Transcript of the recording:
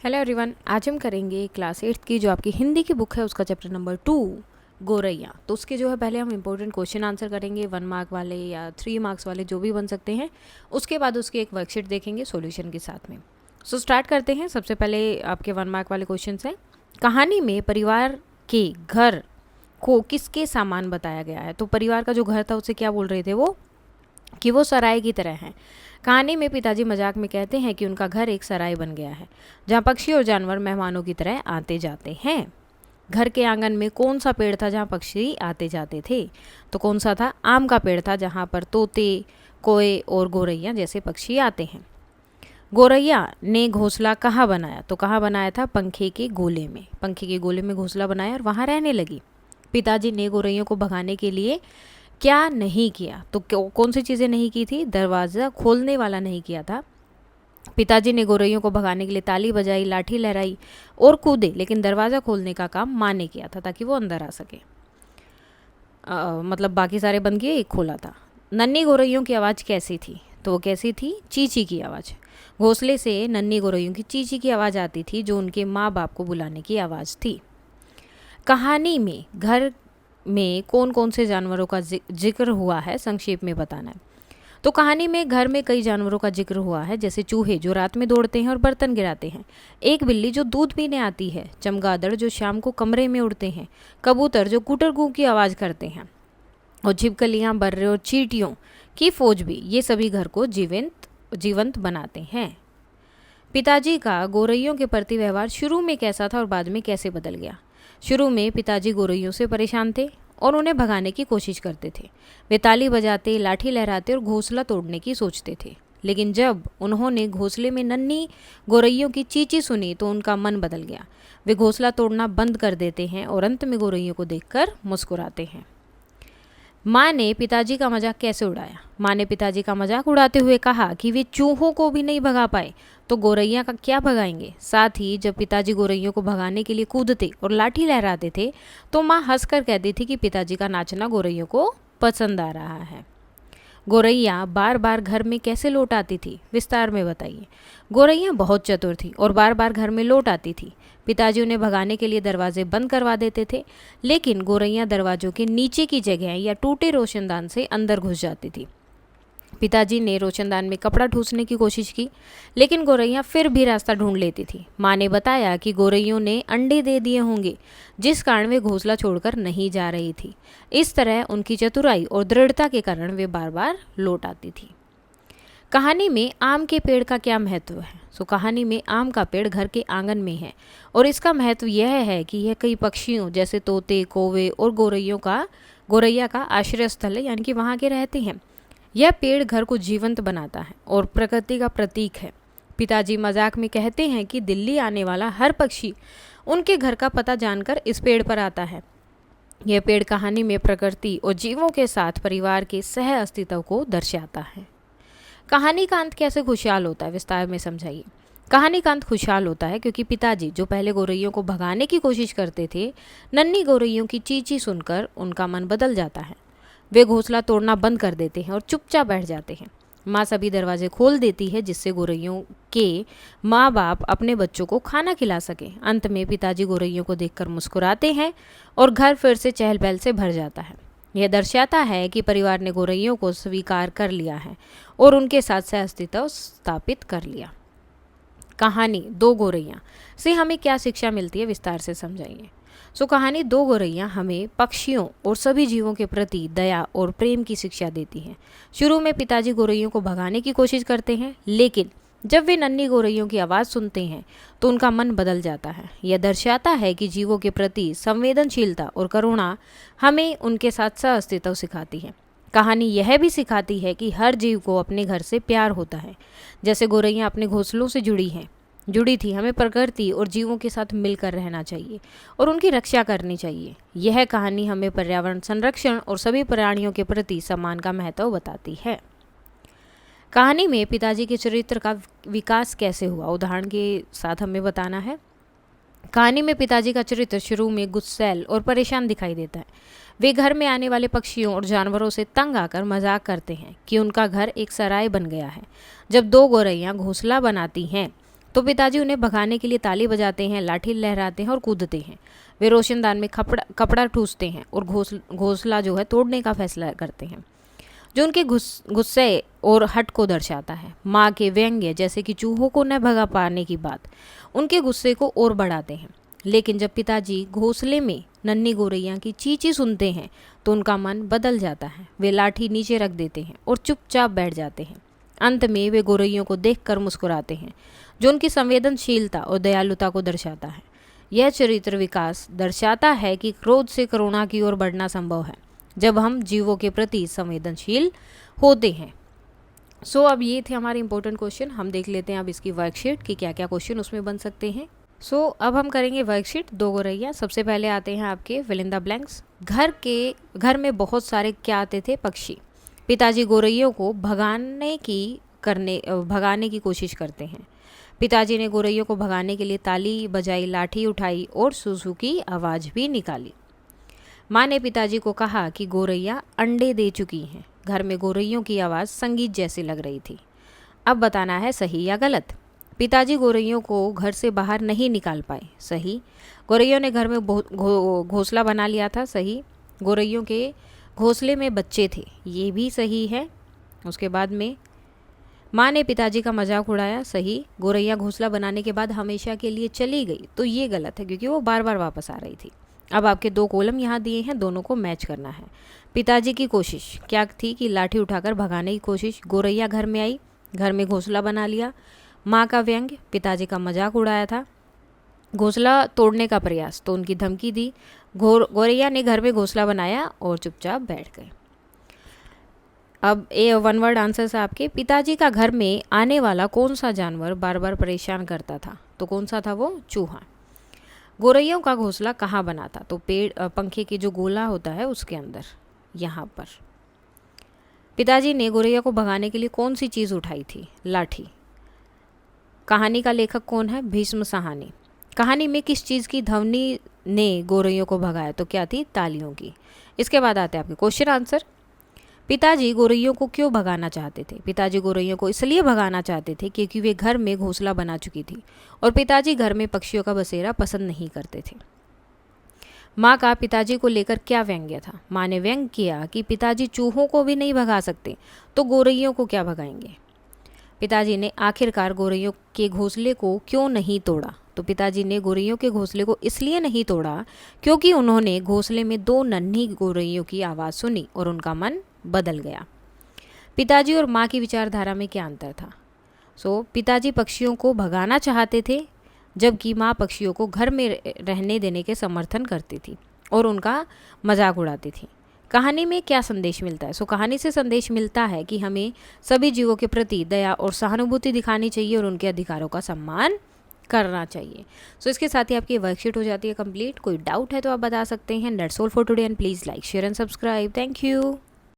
Hello everyone, आज हम करेंगे क्लास 8th की जो आपकी हिंदी की बुक है उसका चैप्टर नंबर 2 गोरैया। तो उसके जो है पहले हम इंपॉर्टेंट क्वेश्चन आंसर करेंगे 1 मार्क वाले या 3 मार्क्स वाले जो भी बन सकते हैं। उसके बाद उसकी एक वर्कशीट देखेंगे सॉल्यूशन के साथ में। सो स्टार्ट करते हैं। सबसे पहले आपके 1 मार्क वाले क्वेश्चन हैं। कहानी में परिवार के घर को किसके सामान बताया गया है। तो परिवार का जो घर था उसे क्या बोल रहे थे वो कि वो सराय की तरह है। कहानी में पिताजी मजाक में कहते हैं कि उनका घर एक सराय बन गया है जहाँ पक्षी और जानवर मेहमानों की तरह आते जाते हैं। घर के आंगन में कौन सा पेड़ था जहाँ पक्षी आते जाते थे। तो कौन सा था? आम का पेड़ था जहाँ पर तोते, कोए और गोरैया जैसे पक्षी आते हैं। गोरैया ने घोंसला कहाँ बनाया? तो कहाँ बनाया था? पंखे के गोले में। पंखे के गोले में घोंसला बनाया और वहाँ रहने लगी। पिताजी ने गोरैयों को भगाने के लिए क्या नहीं किया? तो कौन सी चीज़ें नहीं की थी? दरवाज़ा खोलने वाला नहीं किया था। पिताजी ने गोरैयों को भगाने के लिए ताली बजाई, लाठी लहराई और कूदे, लेकिन दरवाज़ा खोलने का काम माँ ने किया था ताकि वो अंदर आ सके। मतलब बाकी सारे बंद किए, एक खोला था। नन्ही गोरैयों की आवाज़ कैसी थी? तो वो कैसी थी? चींची की आवाज़। घोंसले से नन्ही गोरैयों की चींची की आवाज़ आती थी जो उनके माँ बाप को बुलाने की आवाज़ थी। कहानी में घर में कौन कौन से जानवरों का जिक्र हुआ है, संक्षेप में बताना है। तो कहानी में घर में कई जानवरों का जिक्र हुआ है, जैसे चूहे जो रात में दौड़ते हैं और बर्तन गिराते हैं, एक बिल्ली जो दूध पीने आती है, चमगादड़ जो शाम को कमरे में उड़ते हैं, कबूतर जो कुटर कू की आवाज़ करते हैं, और छिपकलियाँ, बर्रे और चींटियों की फौज भी। ये सभी घर को जीवंत बनाते हैं। पिताजी का गोरैयों के प्रति व्यवहार शुरू में कैसा था और बाद में कैसे बदल गया? शुरू में पिताजी गोरैयों से परेशान थे और उन्हें भगाने की कोशिश करते थे। वे ताली बजाते, लाठी लहराते और घोंसला तोड़ने की सोचते थे। लेकिन जब उन्होंने घोंसले में नन्ही गोरैयों की चींची सुनी तो उनका मन बदल गया। वे घोंसला तोड़ना बंद कर देते हैं और अंत में गोरैयों को देखकर मुस्कुराते हैं। माँ ने पिताजी का मजाक कैसे उड़ाया? माँ ने पिताजी का मजाक उड़ाते हुए कहा कि वे चूहों को भी नहीं भगा पाए तो गोरैया का क्या भगाएंगे। साथ ही जब पिताजी गोरैयों को भगाने के लिए कूदते और लाठी लहराते थे तो माँ हंसकर कहती थी कि पिताजी का नाचना गोरैयों को पसंद आ रहा है। गोरैया बार बार घर में कैसे लौट आती थी? विस्तार में बताइए। गोरैया बहुत चतुर थी और बार बार घर में लौट आती थी। पिताजी उन्हें भगाने के लिए दरवाजे बंद करवा देते थे, लेकिन गोरैया दरवाजों के नीचे की जगह या टूटे रोशनदान से अंदर घुस जाती थी। पिताजी ने रोशनदान में कपड़ा ठूसने की कोशिश की, लेकिन गोरैया फिर भी रास्ता ढूंढ लेती थी। माँ ने बताया कि गोरैयों ने अंडे दे दिए होंगे, जिस कारण वे घोंसला छोड़कर नहीं जा रही थी। इस तरह उनकी चतुराई और दृढ़ता के कारण वे बार बार लौट आती थी। कहानी में आम के पेड़ का क्या महत्व है? सो कहानी में आम का पेड़ घर के आंगन में है और इसका महत्व यह है कि यह कई पक्षियों जैसे तोते, कौवे और गोरैया का आश्रय स्थल है, यानी कि वहाँ के रहते हैं। यह पेड़ घर को जीवंत बनाता है और प्रकृति का प्रतीक है। पिताजी मजाक में कहते हैं कि दिल्ली आने वाला हर पक्षी उनके घर का पता जानकर इस पेड़ पर आता है। यह पेड़ कहानी में प्रकृति और जीवों के साथ परिवार के सह अस्तित्व को दर्शाता है। कहानी का अंत कैसे खुशहाल होता है? विस्तार में समझाइए। कहानी का अंत खुशहाल होता है क्योंकि पिताजी जो पहले गोरैयों को भगाने की कोशिश करते थे, नन्ही गोरैयों की चींची सुनकर उनका मन बदल जाता है। वे घोंसला तोड़ना बंद कर देते हैं और चुपचाप बैठ जाते हैं। माँ सभी दरवाजे खोल देती है जिससे गोरैयों के माँ बाप अपने बच्चों को खाना खिला सके। अंत में पिताजी गोरैयों को देखकर मुस्कुराते हैं और घर फिर से चहल पहल से भर जाता है। यह दर्शाता है कि परिवार ने गोरैयों को स्वीकार कर लिया है और उनके साथ सह अस्तित्व स्थापित कर लिया। कहानी दो गोरैया से हमें क्या शिक्षा मिलती है? विस्तार से समझाइए। सो कहानी दो गोरैया हमें पक्षियों और सभी जीवों के प्रति दया और प्रेम की शिक्षा देती है। शुरू में पिताजी गोरैयों को भगाने की कोशिश करते हैं, लेकिन जब वे नन्ही गोरैयों की आवाज़ सुनते हैं तो उनका मन बदल जाता है। यह दर्शाता है कि जीवों के प्रति संवेदनशीलता और करुणा हमें उनके साथ सह अस्तित्व सिखाती है। कहानी यह भी सिखाती है कि हर जीव को अपने घर से प्यार होता है। जैसे गोरैया अपने घोंसलों से जुड़ी थी, हमें प्रकृति और जीवों के साथ मिलकर रहना चाहिए और उनकी रक्षा करनी चाहिए। यह कहानी हमें पर्यावरण संरक्षण और सभी प्राणियों के प्रति सम्मान का महत्व बताती है। कहानी में पिताजी के चरित्र का विकास कैसे हुआ? उदाहरण के साथ हमें बताना है। कहानी में पिताजी का चरित्र शुरू में गुस्सैल और परेशान दिखाई देता है। वे घर में आने वाले पक्षियों और जानवरों से तंग आकर मजाक करते हैं कि उनका घर एक सराय बन गया है। जब दो गोरैया घोंसला बनाती हैं तो पिताजी उन्हें भगाने के लिए ताली बजाते हैं, लाठी लहराते हैं और कूदते हैं। वे रोशनदान में कपड़ा ठूसते हैं और घोंसला जो है तोड़ने का फैसला करते हैं, जो उनके गुस्से और हट को दर्शाता है। माँ के व्यंग्य जैसे कि चूहों को न भगा पाने की बात उनके गुस्से को और बढ़ाते हैं। लेकिन जब पिताजी घोंसले में नन्ही गौरैया की चींची सुनते हैं तो उनका मन बदल जाता है। वे लाठी नीचे रख देते हैं और चुपचाप बैठ जाते हैं। अंत में वे गौरैयों को देखकर मुस्कुराते हैं, जो उनकी संवेदनशीलता और दयालुता को दर्शाता है। यह चरित्र विकास दर्शाता है कि क्रोध से करुणा की ओर बढ़ना संभव है जब हम जीवों के प्रति संवेदनशील होते हैं। अब ये थे हमारे इंपॉर्टेंट क्वेश्चन। हम देख लेते हैं अब इसकी वर्कशीट कि क्या क्या क्वेश्चन उसमें बन सकते हैं। अब हम करेंगे वर्कशीट 2 गौरैया। सबसे पहले आते हैं आपके फिल इन द ब्लैंक्स। घर में बहुत सारे क्या आते थे? पक्षी। पिताजी गौरैयों को भगाने की कोशिश करते हैं। पिताजी ने गौरैयों को भगाने के लिए ताली बजाई, लाठी उठाई और सुसु की आवाज़ भी निकाली। माँ ने पिताजी को कहा कि गौरैया अंडे दे चुकी हैं। घर में गौरैयों की आवाज़ संगीत जैसी लग रही थी। अब बताना है सही या गलत। पिताजी गौरैयों को घर से बाहर नहीं निकाल पाए। सही। गौरैयों ने घर में घोंसला बना लिया था। सही। गौरैयों के घोंसले में बच्चे थे। ये भी सही है। उसके बाद में माँ ने पिताजी का मजाक उड़ाया। सही। गौरैया घोंसला बनाने के बाद हमेशा के लिए चली गई, तो ये गलत है क्योंकि वो बार बार वापस आ रही थी। अब आपके 2 कॉलम यहाँ दिए हैं, दोनों को मैच करना है। पिताजी की कोशिश क्या थी? कि लाठी उठाकर भगाने की कोशिश। गौरैया घर में आई, घर में घोंसला बना लिया। माँ का व्यंग्य, पिताजी का मजाक उड़ाया था। घोंसला तोड़ने का प्रयास, तो उनकी धमकी दी। गौरैया ने घर में घोंसला बनाया और चुपचाप बैठ गए। अब 1 वर्ड आंसर्स आपके। पिताजी का घर में आने वाला कौन सा जानवर बार बार परेशान करता था? तो कौन सा था वो? चूहा। गौरैयों का घोंसला कहाँ बना था? तो पंखे की जो गोला होता है उसके अंदर, यहाँ पर। पिताजी ने गौरैया को भगाने के लिए कौन सी चीज़ उठाई थी? लाठी। कहानी का लेखक कौन है? भीष्म साहनी। कहानी में किस चीज़ की ध्वनि ने गौरैयों को भगाया? तो क्या थी? तालियों की। इसके बाद आते हैं आपके क्वेश्चन आंसर। पिताजी गौरैयों को क्यों भगाना चाहते थे? पिताजी गौरैयों को इसलिए भगाना चाहते थे क्योंकि वे घर में घोंसला बना चुकी थी और पिताजी घर में पक्षियों का बसेरा पसंद नहीं करते थे। माँ का पिताजी को लेकर क्या व्यंग्य था? माँ ने व्यंग किया कि पिताजी चूहों को भी नहीं भगा सकते तो गौरैयों को क्या भगाएंगे। पिताजी ने आखिरकार गौरैयों के घोंसले को क्यों नहीं तोड़ा? तो पिताजी ने गौरैयों के घोंसले को इसलिए नहीं तोड़ा क्योंकि उन्होंने घोंसले में 2 नन्ही गौरैयों की आवाज़ सुनी और उनका मन बदल गया। पिताजी और माँ की विचारधारा में क्या अंतर था? पिताजी पक्षियों को भगाना चाहते थे जबकि माँ पक्षियों को घर में रहने देने के समर्थन करती थी और उनका मजाक उड़ाती थी। कहानी में क्या संदेश मिलता है? कहानी से संदेश मिलता है कि हमें सभी जीवों के प्रति दया और सहानुभूति दिखानी चाहिए और उनके अधिकारों का सम्मान करना चाहिए। इसके साथ ही आपकी वर्कशीट हो जाती है कंप्लीट। कोई डाउट है तो आप बता सकते हैं। That's all for today and please like, share and subscribe. Thank you.